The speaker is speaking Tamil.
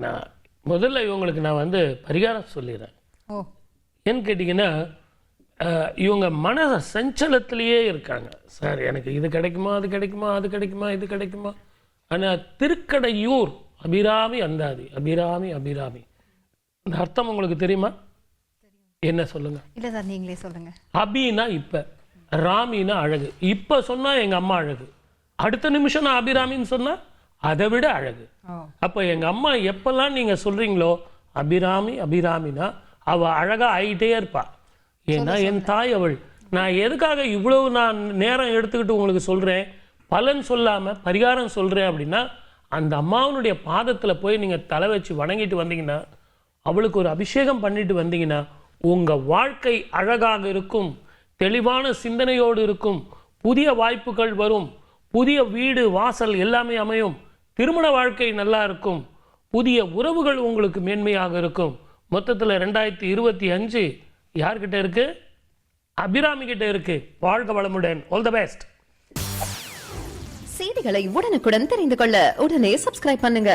நான் முதல்ல இவங்களுக்கு நான் வந்து பரிகாரம் சொல்லிடுறேன். ஏன்னு கேட்டிங்கன்னா இவங்க மன சஞ்சலத்திலேயே இருக்காங்க. சார் எனக்கு இது கிடைக்குமா, அது கிடைக்குமா, அது கிடைக்குமா, இது கிடைக்குமா. ஆனால் திருக்கடையூர் அபிராமி அந்தாதி, அபிராமி அபிராமி, இந்த அர்த்தம் உங்களுக்கு தெரியுமா? என்ன சொல்லுங்க. இல்லை சார், நீங்களே சொல்லுங்க. அபினா இப்போ, ராமினா அழகு. இப்போ சொன்னால் எங்கள் அம்மா அழகு, அடுத்த நிமிஷம் நான் அபிராமின்னு சொன்னால் அதை விட அழகு. அப்போ எங்கள் அம்மா எப்பெல்லாம் நீங்கள் சொல்கிறீங்களோ அபிராமி அபிராமினா அவள் அழகாக ஆகிட்டே இருப்பா. ஏன்னா என் தாய் அவள். நான் எதுக்காக இவ்வளவு நான் நேரம் எடுத்துக்கிட்டு உங்களுக்கு சொல்கிறேன், பலன் சொல்லாமல் பரிகாரம் சொல்கிறேன் அப்படின்னா, அந்த அம்மாவனுடைய பாதத்தில் போய் நீங்கள் தலை வச்சு வணங்கிட்டு வந்தீங்கன்னா, அவளுக்கு ஒரு அபிஷேகம் பண்ணிட்டு வந்தீங்கன்னா உங்கள் வாழ்க்கை அழகாக இருக்கும், தெளிவான சிந்தனையோடு இருக்கும், புதிய வாய்ப்புகள் வரும், புதிய வீடு வாசல் எல்லாமே அமையும், திருமண வாழ்க்கை நல்லா இருக்கும், புதிய உறவுகள் உங்களுக்கு மேன்மையாக இருக்கும். மொத்தத்தில் 2025 யார்கிட்ட இருக்கு? அபிராமி கிட்ட இருக்கு. வாழ்க வளமுடன். All the best. செய்திகளை உடனுக்குடன் தெரிந்து கொள்ள உடனே சப்ஸ்கிரைப் பண்ணுங்க.